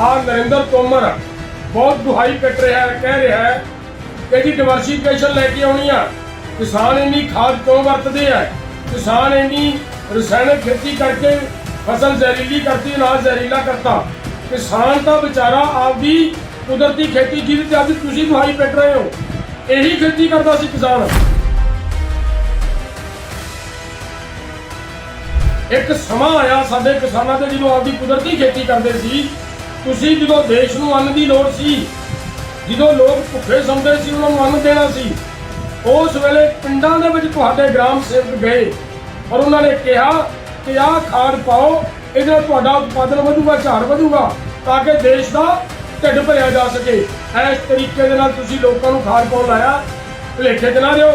आ नरेंद्र तोमर बहुत दुहाई कट रहा है, कह रहा है कि जी डिवर्सिफिकेशन लेके आनी है। किसान इन्नी खाद क्यों वरतते हैं? किसान इन्नी रसायनिक खेती करके फसल जहरीली करती, अनाज जहरीला करता। किसान तो बेचारा आपकी कुदरती खेती जिहदे अज तुसीं दुहाई पिट रहे हो, यही खेती करता सी किसान। एक समा आया साडे किसानां दे जदों आपकी कुदरती खेती करते सी, तुसीं जदों देश नूं अन्न दी लोड़ सी, जदों लोग भुखे सौंदे सी, उन्हां नूं अन्न देना सी, उस वेले पिंडां दे विच तुहाडे ग्राम सेवक गए और उन्होंने कहा कि आह खाद पाओ, इहदे नाल तुहाडा उत्पादन वधूगा, झाड़ वधूगा, ताकि देश का ढिड भरिया जा सके। इस तरीके दे नाल तुसीं लोकां नूं खाद पाउण लाया। भुलेखे च ना रहो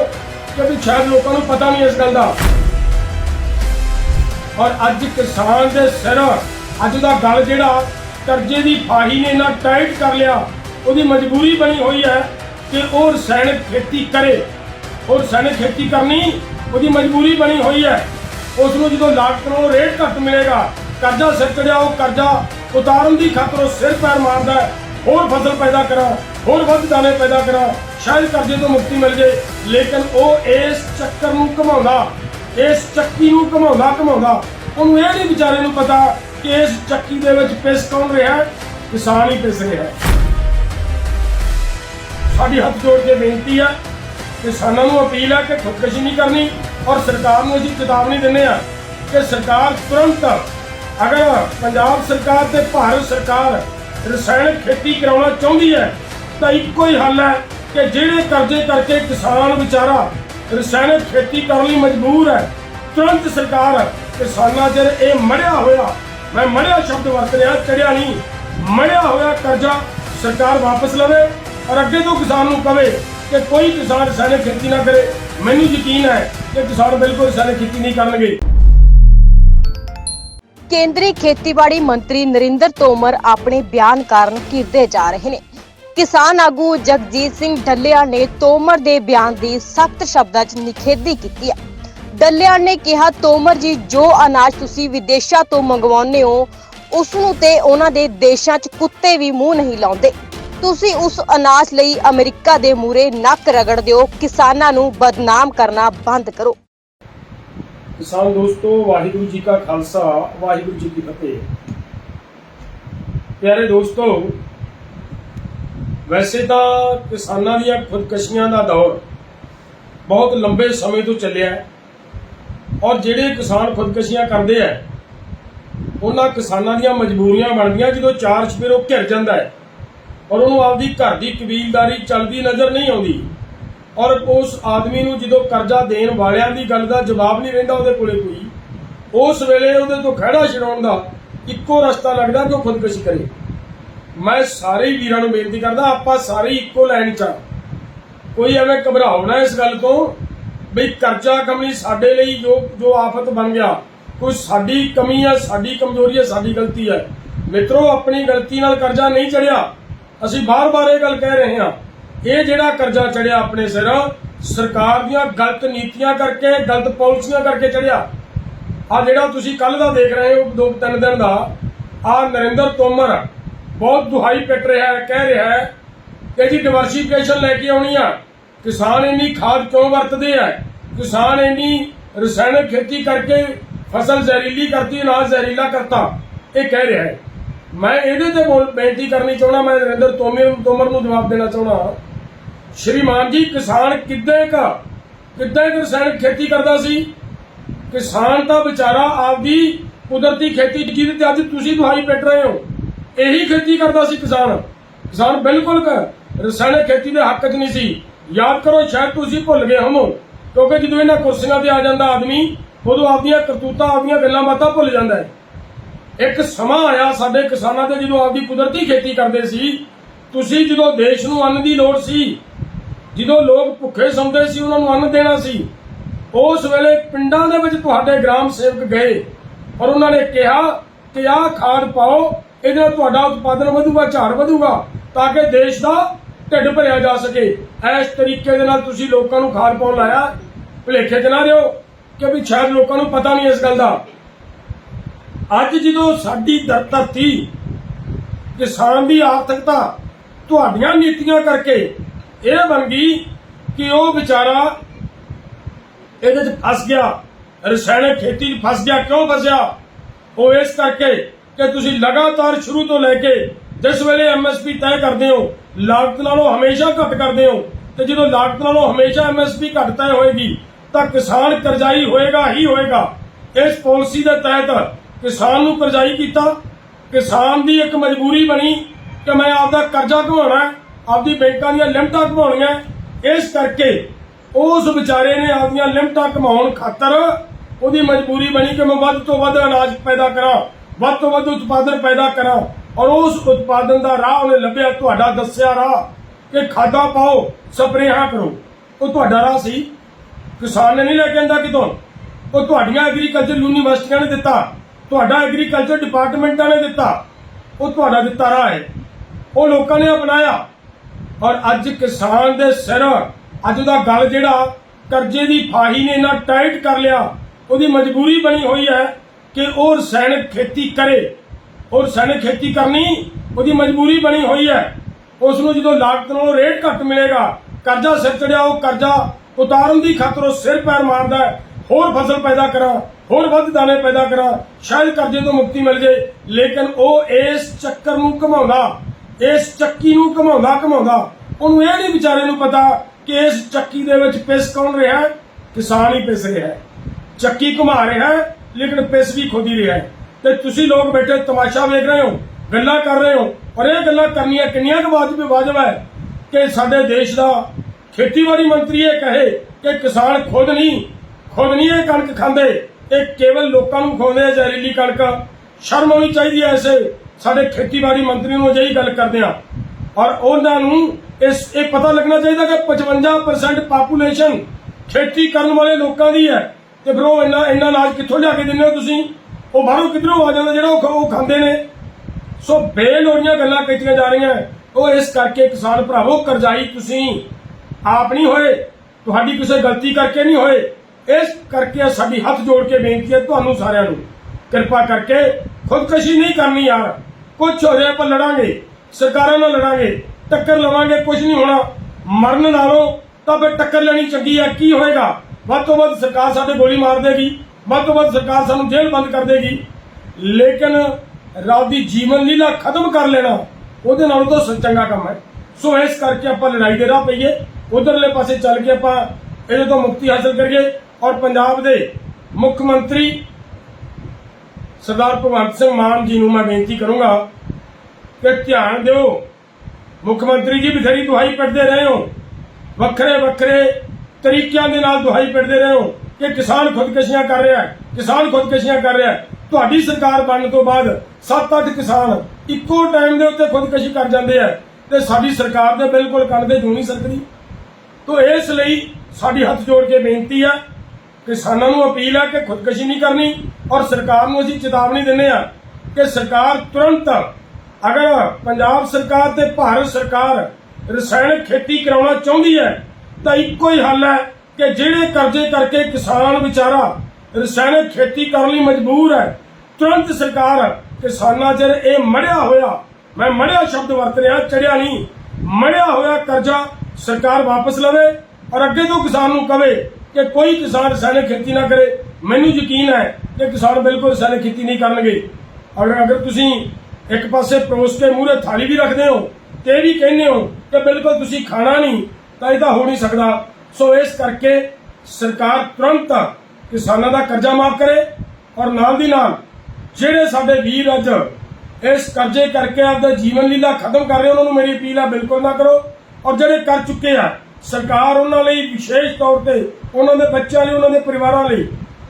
क्योंकि शायद लोकां नूं पता नहीं इस गल दा। और अज किसान दे सिर अज दा गल जिहड़ा कर्जे की फाही ने इन्ना टाइट कर लिया, उसकी मजबूरी बनी हुई है कि वह रसायनिक खेती करे। और रसायनिक खेती करनी उसकी मजबूरी बनी हुई है। उसनों जो लागत को रेट घट मिलेगा, कर्जा सिर चढ़िया, वो कर्जा उतारन की खातर सिर पैर मारता है, होर फसल पैदा करा, होर वध दाने पैदा करा, शायद कर्जे तो मुक्ति मिल जाए। लेकिन वो इस चक्कर में घुमाउंदा, इस चक्की नूं घुमाउंदा उन्होंने यह नहीं बेचारे नूं पता कि इस चक्की दे विच पिस कौन रहा है? किसान ही पिस रहा है। साडी हथ जोड़ के बेनती है, किसानों को अपील है कि खुदकशी नहीं करनी। और सरकार को असीं चेतावनी दिंदे आ कि सरकार तुरंत, अगर पंजाब सरकार ते भारत सरकार रसायनिक खेती कराना चाहती है तो इक्को ही हल है कि जिहड़े कर्जे करके किसान बेचारा रसायनिक खेती करने लई मजबूर है, तुरंत सरकार किसानां च ये मढ़िया होया, मैं मढ़िया शब्द वरत रहा, चढ़िया नहीं, मढ़िया होया कर्जा सरकार वापस लवे और अगे तो किसान को कहे कि कोई किसान रसायनिक खेती ना करे। मैनूं यकीन है कि किसान बिल्कुल रसायनिक खेती नहीं करनगे। केंद्रीय खेतीबाड़ी मंत्री नरेंद्र तोमर अपने बयान कारण घिरदे जा रहे हैं। किसान आगू जगजीत सिंह ढल्लियाल ने तोमर के बयान की सख्त शब्दों च निखेधी की है। ढल्लियाल ने कहा, तोमर जी जो अनाज तुसी विदेशों तो मंगवाउने हो उसनूं ते उन्हां दे देशां च कुत्ते भी मूंह नहीं लाउंदे। तुसी उस अनाज लई अमेरिका दे मूरे नक रगड़ दिओ, किसानां नूं बदनाम करना बंद करो। किसान दोस्तों, वाहिगुरू जी का खालसा, वाहिगुरू जी की फतेह। प्यारे दोस्तों, वैसे तो किसानां दी खुदकशियां दा दौर बहुत लंबे समय तो चलिया है और जिहड़े किसान खुदकशियां करते हैं उन्हां किसानां दी मजबूरियां बनदियां जदों चार चफेरों घिर जाता है और उन्होंने आपकी घर की कबीलदारी चलती नज़र नहीं आती। और उस आदमी नूं जदों कर्जा देण वालियां दी गल दा जवाब नहीं रहिंदा उहदे कोले कोई, उस वेले उहदे तो खहड़ा छड़ाउण दा इक्को रस्ता लगदा कि खुदकशी करे। मैं सारे ही वीरां नूं बेनती करदा, आपां सारे ही इक्को लाइन च, कोई एवें घबराओ ना इस गल तो बई कर्जा कमी साडे लई जो आफत बन गया, कोई साडी कमी है, साडी कमजोरी है, साडी गलती है। मित्रों, अपनी गलती नाल कर्जा नहीं चढ़िया, असीं बार-बार ये गल कह रहे हैं। ये जिहड़ा कर्जा चढ़िया अपने सिर सरकार दीआं गलत नीतियां करके, गलत पॉलिसियां करके चढ़िया। आ जिहड़ा तुसीं कल दा देख रहे हो 2-3 दिन दा, आ नरेंद्र तोमर बहुत दुहाई पिट रहा है, कह रहा है कि जी डिवर्सिफिकेशन लेके आनी है। किसान इन्नी खाद क्यों वरतते हैं? किसान इन्नी रसायनिक खेती करके फसल जहरीली करती, अनाज जहरीला करता, ये कह रहा है। मैं ਇਹਦੇ ਤੇ बेनती करनी चाहना, मैं नरेंद्र तोमर ਨੂੰ जवाब देना चाहना, श्रीमान जी किसान किद्दां रसायनिक खेती करता सी? किसान तो बेचारा आपकी कुदरती खेती जिहदे अज तुसीं दुहाई पिट रहे हो, यही खेती करता सी किसान। किसान बिल्कुल रसायनिक खेती के हक च नहीं सी। याद करो, शायद तुसीं भुल गए हो क्योंकि जो इन्हां कुर्सियां ते आ जाता आदमी उदों आपदियां करतूतां, आपदियां गल्लां बातां भुल जाता है। एक समा आया साडे किसानां ते जदों आपदी कुदरती खेती करते सी, तुसीं जदों देश नूं अन्न दी लोड़ सी, जदों लोग भुखे सौंदे सी, उन्हां नूं अन्न देना सी, उस वेले पिंडां दे विच तुहाडे ग्राम सेवक गए और उन्होंने कहा कि आह खाद पाओ, इहदे नाल तुहाडा उत्पादन वधूगा, झाड़ वधूगा, ताकि देश का ढिड भरिया जा सके। इस तरीके दे नाल तुसीं लोकां नूं खाद पाउण लाया। भुलेखे च ना रहो क्योंकि शायद लोकां नूं पता नहीं इस गल दा। अज जो साडी धरती ਕਿਸਾਨ ਦੀ ਆਰਥਿਕਤਾ ਤੁਹਾਡੀਆਂ ਨੀਤੀਆਂ ਕਰਕੇ ਇਹ ਬਣ ਗਈ ਕਿ ਉਹ ਵਿਚਾਰਾ ਇਹਦੇ 'ਚ ਫਸ ਗਿਆ, ਰਸਾਇਣਕ ਖੇਤੀ 'ਚ ਫਸ ਗਿਆ। ਕਿਉਂ ਫਸਿਆ? ਉਹ ਇਸ ਕਰਕੇ ਕਿ ਤੁਸੀਂ ਲਗਾਤਾਰ ਸ਼ੁਰੂ ਤੋਂ ਲੈ ਕੇ ਜਿਸ ਵੇਲੇ MSP ਤੈਅ ਕਰਦੇ ਹੋ ਲਾਗਤ ਨਾਲੋਂ ਹਮੇਸ਼ਾ ਘੱਟ ਕਰਦੇ ਹੋ, ਤੇ ਜਦੋਂ ਲਾਗਤ ਨਾਲੋਂ ਹਮੇਸ਼ਾ MSP ਘੱਟ ਤੈਅ ਹੋਏਗੀ ਤਾਂ ਕਿਸਾਨ ਕਰਜ਼ਾਈ ਹੋਏਗਾ ਹੀ ਹੋਏਗਾ। ਇਸ ਪਾਲਿਸੀ ਦੇ ਤਹਿਤ ਕਿਸਾਨ ਨੂੰ ਕਰਜ਼ਾਈ ਕੀਤਾ। ਕਿਸਾਨ ਦੀ ਇੱਕ ਮਜਬੂਰੀ ਬਣੀ ਕਿ ਮੈਂ ਆਪਦਾ ਕਰਜ਼ਾ ਘਮਾਉਣਾ, ਆਪਦੀ ਬੈਂਕਾਂ ਦੀਆਂ ਲਿਮਟਾਂ ਘਮਾਉਣੀਆਂ। ਇਸ ਕਰਕੇ ਉਸ ਵਿਚਾਰੇ ਨੇ ਆਪਦੀਆਂ ਲਿਮਟਾਂ ਘਮਾਉਣ ਖਾਤਰ ਉਹਦੀ ਮਜਬੂਰੀ ਬਣੀ ਕਿ ਮੈਂ ਵੱਧ ਤੋਂ ਵੱਧ ਅਨਾਜ ਪੈਦਾ ਕਰਾਂ, ਵੱਧ ਤੋਂ ਵੱਧ ਉਤਪਾਦਨ ਪੈਦਾ ਕਰਾਂ। ਔਰ ਉਸ ਉਤਪਾਦਨ ਦਾ ਰਾਹ ਉਹਨੇ ਲੱਭਿਆ, ਤੁਹਾਡਾ ਦੱਸਿਆ ਰਾਹ ਕਿ ਖਾਦਾਂ ਪਾਓ, ਸਪਰੇਹਾਂ ਕਰੋ। ਉਹ ਤੁਹਾਡਾ ਰਾਹ ਸੀ, ਕਿਸਾਨ ਨੇ ਨਹੀਂ ਲੈ ਕੇ ਆਂਦਾ ਕਿਤੋਂ। ਉਹ ਤੁਹਾਡੀਆਂ ਐਗਰੀਕਲਚਰ ਯੂਨੀਵਰਸਿਟੀਆਂ ਨੇ ਦਿੱਤਾ, ਤੁਹਾਡਾ ਐਗਰੀਕਲਚਰ ਡਿਪਾਰਟਮੈਂਟਾਂ ਨੇ ਦਿੱਤਾ। ਉਹ ਤੁਹਾਡਾ ਦਿੱਤਾ ਰਾਹ ਹੈ, ਉਹ ਲੋਕਾਂ ਨੇ ਅਪਣਾਇਆ। ਔਰ ਅੱਜ ਕਿਸਾਨ ਦੇ ਸਿਰ ਅੱਜ ਦਾ ਗਲ ਜਿਹੜਾ ਕਰਜ਼ੇ ਦੀ ਫਾਹੀ ਨੇ ਇੰਨਾ ਟਾਈਟ ਕਰ ਲਿਆ, ਉਹਦੀ ਮਜਬੂਰੀ ਬਣੀ ਹੋਈ ਹੈ ਕਿ ਉਹ ਰਸਾਇਣਕ ਖੇਤੀ ਕਰੇ। ਉਹ ਰਸਾਇਣਕ ਖੇਤੀ ਕਰਨੀ ਉਹਦੀ ਮਜਬੂਰੀ ਬਣੀ ਹੋਈ ਹੈ। ਉਸ ਨੂੰ ਜਦੋਂ ਲਾਗਤ ਨਾਲੋਂ ਰੇਟ ਘੱਟ ਮਿਲੇਗਾ, ਕਰਜ਼ਾ ਸਿਰ ਚੜਿਆ, ਉਹ ਕਰਜ਼ਾ ਉਤਾਰਨ ਦੀ ਖਾਤਰ ਉਹ ਸਿਰ ਪੈਰ ਮਾਰਦਾ ਹੈ, ਹੋਰ ਫਸਲ ਪੈਦਾ ਕਰਾਂ, ਹੋਰ ਵੱਧ ਦਾਣੇ ਪੈਦਾ ਕਰਾਂ, ਸ਼ਾਇਦ ਕਰਜ਼ੇ ਤੋਂ ਮੁਕਤੀ ਮਿਲ ਜੇ। ਲੇਕਿਨ ਉਹ ਇਸ ਚੱਕਰ ਨੂੰ ਘਮਾਉਂਦਾ, ਇਸ ਚੱਕੀ ਨੂੰ ਘਮਾਉਂਦਾ ਉਹਨੂੰ ਇਹ ਨਹੀਂ ਵਿਚਾਰੇ ਨੂੰ ਪਤਾ ਕਿ ਇਸ ਚੱਕੀ ਦੇ ਵਿੱਚ ਪਿਸ ਕੌਣ ਰਿਹਾ ਹੈ? ਕਿਸਾਨ ਹੀ ਪਿਸ ਰਿਹਾ ਹੈ। ਚੱਕੀ ਘੁਮਾ ਰਿਹਾ ਹੈ ਲੇਕਿਨ ਪਿਸ ਵੀ ਖੁਦ ਹੀ ਰਿਹਾ ਹੈ। ਤੇ ਤੁਸੀਂ ਲੋਕ ਬੈਠੇ ਤਮਾਸ਼ਾ ਵੇਖ ਰਹੇ ਹੋ, ਗੱਲਾਂ ਕਰ ਰਹੇ ਹੋ। ਔਰ ਇਹ ਗੱਲਾਂ ਕਰਨੀਆਂ ਕਿੰਨੀਆਂ ਕੁ ਵਾਜਬ ਹੈ ਕਿ ਸਾਡੇ ਦੇਸ਼ ਦਾ ਖੇਤੀਬਾੜੀ ਮੰਤਰੀ ਇਹ ਕਹੇ ਕਿ ਕਿਸਾਨ ਖੁਦ ਨਹੀਂ ਇਹ ਕਣਕ ਖਾਂਦੇ, ਇਹ ਕੇਵਲ ਲੋਕਾਂ ਨੂੰ ਖਵਾਉਂਦੇ ਆ ਜ਼ਹਿਰੀਲੀ ਕਣਕ। ਸ਼ਰਮ ਆਉਣੀ ਚਾਹੀਦੀ ਹੈ ਐਸੇ ਸਾਡੇ ਖੇਤੀਬਾੜੀ ਮੰਤਰੀ ਨੂੰ ਅਜਿਹੀ ਗੱਲ ਕਰਦੇ ਆ। ਔਰ ਉਹਨਾਂ ਨੂੰ ਇਹ ਪਤਾ ਲੱਗਣਾ ਚਾਹੀਦਾ ਕਿ 55% ਪਾਪੂਲੇਸ਼ਨ ਖੇਤੀ ਕਰਨ ਵਾਲੇ ਲੋਕਾਂ ਦੀ ਹੈ, ਤੇ ਫਿਰ ਉਹ ਇੰਨਾ ਅਨਾਜ ਕਿੱਥੋਂ ਲਿਆ ਕੇ ਦਿੰਦੇ ਹੋ ਤੁਸੀਂ? ਉਹ ਬਾਹਰੋਂ ਕਿੱਧਰੋਂ ਆ ਜਾਂਦਾ ਜਿਹੜਾ ਉਹ ਖਾਂਦੇ ਨੇ। ਸੋ ਬੇਲੋੜੀਆਂ ਗੱਲਾਂ ਕੀਤੀਆਂ ਜਾ ਰਹੀਆਂ। ਉਹ ਇਸ ਕਰਕੇ ਕਿਸਾਨ ਭਰਾਵੋ, ਕਰਜ਼ਾਈ ਤੁਸੀਂ ਆਪ ਨਹੀਂ ਹੋਏ, ਤੁਹਾਡੀ ਕਿਸੇ ਗਲਤੀ ਕਰਕੇ ਨਹੀਂ ਹੋਏ। ਇਸ ਕਰਕੇ ਸਾਡੀ ਹੱਥ ਜੋੜ ਕੇ ਬੇਨਤੀ ਹੈ ਤੁਹਾਨੂੰ ਸਾਰਿਆਂ ਨੂੰ, ਕਿਰਪਾ ਕਰਕੇ ਖੁਦਕੁਸ਼ੀ ਨਹੀਂ ਕਰਨੀ ਯਾਰ। ਕੁਛ ਹੋ ਰਿਹਾ ਆਪਾਂ ਲੜਾਂਗੇ, ਸਰਕਾਰਾਂ ਨਾਲ ਲੜਾਂਗੇ, ਟੱਕਰ ਲਵਾਂਗੇ, ਕੁਝ ਨਹੀਂ ਹੋਣਾ। ਮਰਨ ਨਾਲੋਂ ਤਾਂ ਫਿਰ ਟੱਕਰ ਲੈਣੀ ਚੰਗੀ ਹੈ। ਕੀ ਹੋਏਗਾ? ਵੱਧ ਤੋਂ ਵੱਧ ਸਰਕਾਰ ਸਾਡੇ ਗੋਲੀ ਮਾਰ ਦੇਗੀ, ਵੱਧ ਤੋਂ ਵੱਧ ਸਰਕਾਰ ਸਾਨੂੰ ਜੇਲ੍ਹ ਬੰਦ ਕਰ ਦੇਗੀ। ਲੇਕਿਨ ਰੱਬ ਦੀ ਜੀਵਨ ਲੀਲਾ ਖਤਮ ਕਰ ਲੈਣਾ ਉਹਦੇ ਨਾਲੋਂ ਤਾਂ ਚੰਗਾ ਕੰਮ ਹੈ। ਸੋ ਇਸ ਕਰਕੇ ਆਪਾਂ ਲੜਾਈ ਦੇ ਰਾਹ ਪਈਏ, ਉਧਰਲੇ ਪਾਸੇ ਚੱਲ ਕੇ ਆਪਾਂ ਇਹਦੇ ਤੋਂ ਮੁਕਤੀ ਹਾਸਲ ਕਰੀਏ। ਔਰ ਪੰਜਾਬ ਦੇ ਮੁੱਖ ਮੰਤਰੀ ਸਰਦਾਰ ਭਗਵੰਤ ਸਿੰਘ ਮਾਨ ਜੀ ਨੂੰ ਮੈਂ ਬੇਨਤੀ ਕਰੂੰਗਾ ਕਿ ਧਿਆਨ ਦਿਓ। ਮੁੱਖ ਮੰਤਰੀ ਜੀ ਬਥੇਰੀ ਦੁਹਾਈ ਪਿੱਟਦੇ ਰਹੇ ਹੋ, ਵੱਖਰੇ ਤਰੀਕਿਆਂ ਦੇ ਨਾਲ ਦੁਹਾਈ ਪਿੱਟਦੇ ਰਹੇ ਹੋ ਕਿ ਕਿਸਾਨ ਖੁਦਕੁਸ਼ੀਆਂ ਕਰ ਰਿਹਾ ਹੈ, ਕਿਸਾਨ ਖੁਦਕੁਸ਼ੀਆਂ ਕਰ ਰਿਹਾ ਹੈ। ਤੁਹਾਡੀ ਸਰਕਾਰ ਬਣਨ ਤੋਂ ਬਾਅਦ 7-8 ਕਿਸਾਨ ਇੱਕੋ ਟਾਈਮ ਦੇ ਉੱਤੇ ਖੁਦਕੁਸ਼ੀ ਕਰ ਜਾਂਦੇ ਆ, ਤੇ ਸਾਡੀ ਸਰਕਾਰ ਦੇ ਬਿਲਕੁਲ ਕੰਨ ਤੇ ਜੂੰ ਨਹੀਂ ਸਰਕਦੀ। ਤੋ ਇਸ ਲਈ ਸਾਡੀ ਹੱਥ ਜੋੜ ਕੇ ਬੇਨਤੀ ਹੈ, ਕਿਸਾਨਾਂ ਨੂੰ ਅਪੀਲ ਹੈ ਕਿ ਖੁਦਕੁਸ਼ੀ ਨਹੀਂ ਕਰਨੀ। ਔਰ ਸਰਕਾਰ ਨੂੰ ਅਸੀਂ ਚੇਤਾਵਨੀ ਦਿੰਦੇ ਆ ਕਿ ਸਰਕਾਰ ਤੁਰੰਤ, ਅਗਰ ਪੰਜਾਬ ਸਰਕਾਰ ਤੇ ਭਾਰਤ ਸਰਕਾਰ ਰਸਾਇਣਕ ਖੇਤੀ ਕਰਾਉਣਾ ਚਾਹੁੰਦੀ ਹੈ ਤਾਂ ਇੱਕੋ ਹੀ ਹੱਲ ਹੈ ਕਿ ਜਿਹੜੇ ਕਰਜ਼ੇ ਕਰਕੇ ਕਿਸਾਨ ਵਿਚਾਰਾ ਰਸਾਇਣਕ ਖੇਤੀ ਕਰਨ ਲਈ ਮਜਬੂਰ ਹੈ, ਤੁਰੰਤ ਸਰਕਾਰ ਕਿਸਾਨਾਂ 'ਚ ਇਹ ਮੜਿਆ ਹੋਇਆ, ਮੈਂ ਮੜਿਆ ਸ਼ਬਦ ਵਰਤ ਰਿਹਾ, ਚੜਿਆ ਨਹੀਂ, ਮੜਿਆ ਹੋਇਆ ਕਰਜ਼ਾ ਸਰਕਾਰ ਵਾਪਸ ਲਵੇ। ਔਰ ਅੱਗੇ ਤੋਂ ਕਿਸਾਨ ਨੂੰ ਕਵੇ ਕਿ ਕੋਈ ਕਿਸਾਨ ਰਸਾਇਣਕ ਖੇਤੀ ਨਾ ਕਰੇ। ਮੈਨੂੰ ਯਕੀਨ ਹੈ ਕਿ ਕਿਸਾਨ ਬਿਲਕੁਲ ਰਸਾਇਣਕ ਖੇਤੀ ਨਹੀਂ ਕਰਨਗੇ। ਅਗਰ ਤੁਸੀਂ ਇੱਕ ਪਾਸੇ ਪਰੋਸ ਕੇ ਮੂਹਰੇ ਥਾਲੀ ਵੀ ਰੱਖਦੇ ਹੋ ਤੇ ਵੀ ਕਹਿੰਦੇ ਹੋ ਕਿ ਬਿਲਕੁਲ ਤੁਸੀਂ ਖਾਣਾ ਨਹੀਂ, ਤਾਂ ਇਹ ਤਾਂ ਹੋ ਨਹੀਂ ਸਕਦਾ। ਸੋ ਇਸ ਕਰਕੇ ਸਰਕਾਰ ਤੁਰੰਤ ਕਿਸਾਨਾਂ ਦਾ ਕਰਜ਼ਾ ਮਾਫ ਕਰੇ। ਔਰ ਨਾਲ ਦੀ ਨਾਲ ਜਿਹੜੇ ਸਾਡੇ ਵੀਰ ਅੱਜ ਇਸ ਕਰਜ਼ੇ ਕਰਕੇ ਆਪਦਾ ਜੀਵਨ ਲੀਲਾ ਖਤਮ ਕਰ ਰਹੇ, ਉਹਨਾਂ ਨੂੰ ਮੇਰੀ ਅਪੀਲ ਹੈ ਬਿਲਕੁਲ ਨਾ ਕਰੋ। ਔਰ ਜਿਹੜੇ ਕਰ ਚੁੱਕੇ ਆ, ਸਰਕਾਰ ਉਹਨਾਂ ਲਈ ਵਿਸ਼ੇਸ਼ ਤੌਰ ਤੇ, ਉਹਨਾਂ ਦੇ ਬੱਚਿਆਂ ਲਈ, ਉਹਨਾਂ ਦੇ ਪਰਿਵਾਰਾਂ ਲਈ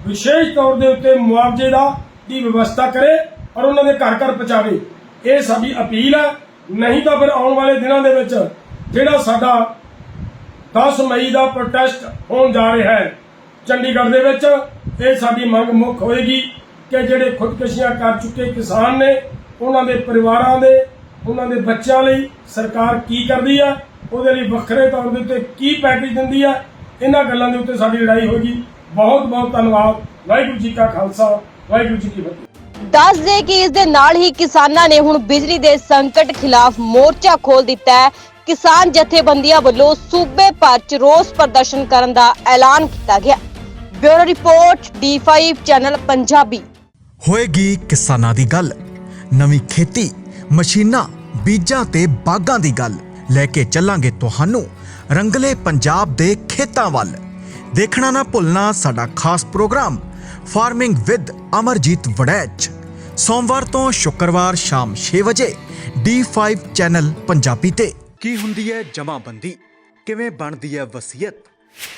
ਵਿਸ਼ੇਸ਼ ਤੌਰ ਦੇ ਉੱਤੇ ਮੁਆਵਜ਼ੇ ਦੀ ਵਿਵਸਥਾ ਕਰੇ ਔਰ ਉਹਨਾਂ ਦੇ ਘਰ ਪਹੁੰਚਾਵੇ। ਇਹ ਸਾਡੀ ਅਪੀਲ ਹੈ। ਨਹੀਂ ਤਾਂ ਫਿਰ ਆਉਣ ਵਾਲੇ ਦਿਨਾਂ ਦੇ ਵਿੱਚ ਜਿਹੜਾ ਸਾਡਾ 10 ਮਈ ਦਾ ਪ੍ਰੋਟੈਸਟ ਹੋਣ ਜਾ ਰਿਹਾ ਹੈ ਚੰਡੀਗੜ੍ਹ ਦੇ ਵਿੱਚ, ਇਹ ਸਾਡੀ ਮੰਗ ਮੁੱਖ ਹੋਏਗੀ ਕਿ ਜਿਹੜੇ ਖੁਦਕੁਸ਼ੀਆਂ ਕਰ ਚੁੱਕੇ ਕਿਸਾਨ ਨੇ, ਉਹਨਾਂ ਦੇ ਪਰਿਵਾਰਾਂ ਦੇ, ਉਹਨਾਂ ਦੇ ਬੱਚਿਆਂ ਲਈ ਸਰਕਾਰ ਕੀ ਕਰਦੀ ਹੈ, ਉਹਦੇ ਲਈ ਵੱਖਰੇ ਤੌਰ ਦੇ ਉੱਤੇ ਕੀ ਪੈਕੇਜ ਦਿੰਦੀ ਹੈ, ਇਹਨਾਂ ਗੱਲਾਂ ਦੇ ਉੱਤੇ ਸਾਡੀ ਲੜਾਈ ਹੋਏਗੀ। ਬਹੁਤ ਬਹੁਤ ਧੰਨਵਾਦ। ਵਾਹਿਗੁਰੂ ਜੀ ਕਾ ਖਾਲਸਾ, ਵਾਹਿਗੁਰੂ ਜੀ ਕੀ ਫਤਿਹ। ਦੱਸ ਦੇ ਕਿ ਇਸ ਦੇ ਨਾਲ ਹੀ ਕਿਸਾਨਾਂ ਨੇ ਹੁਣ ਬਿਜਲੀ ਦੇ ਸੰਕਟ ਖਿਲਾਫ ਮੋਰਚਾ ਖੋਲ ਦਿੱਤਾ ਹੈ। ਕਿਸਾਨ ਜਥੇਬੰਦੀਆਂ ਵੱਲੋਂ ਸੂਬੇ ਭਰ 'ਚ ਰੋਸ ਪ੍ਰਦਰਸ਼ਨ ਕਰਨ ਦਾ ਐਲਾਨ ਕੀਤਾ ਗਿਆ। Bureau report D5 channel Punjabi. ਹੋਏਗੀ ਕਿਸਾਨਾਂ ਦੀ ਗੱਲ, ਨਵੀਂ ਖੇਤੀ ਮਸ਼ੀਨਾਂ ਬੀਜਾਂ ਤੇ ਬਾਗਾਂ ਦੀ ਗੱਲ ਲੈ ਕੇ ਚੱਲਾਂਗੇ ਤੁਹਾਨੂੰ ਰੰਗਲੇ ਪੰਜਾਬ ਦੇ ਖੇਤਾਂ ਵੱਲ। ਦੇਖਣਾ ਨਾ ਭੁੱਲਣਾ ਸਾਡਾ ਖਾਸ programme farming with Amarjeet Waraich, ਸੋਮਵਾਰ ਤੋਂ ਸ਼ੁੱਕਰਵਾਰ ਸ਼ਾਮ 6 ਵਜੇ D5 ਚੈਨਲ ਪੰਜਾਬੀ ਤੇ। ਕੀ ਹੁੰਦੀ ਹੈ ਜਮਾਬੰਦੀ, ਕਿਵੇਂ ਬਣਦੀ ਹੈ ਵਸੀਅਤ,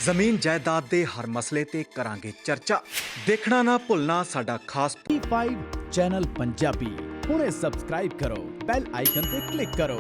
ਜ਼ਮੀਨ ਜਾਇਦਾਦ ਦੇ ਹਰ ਮਸਲੇ ਤੇ ਕਰਾਂਗੇ ਚਰਚਾ। ਦੇਖਣਾ ਨਾ ਭੁੱਲਣਾ ਸਾਡਾ ਖਾਸ D5 ਚੈਨਲ ਪੰਜਾਬੀ ਹੁਣੇ ਸਬਸਕ੍ਰਾਈਬ ਕਰੋ, ਬੈਲ ਆਈਕਨ ਤੇ ਕਲਿੱਕ ਕਰੋ।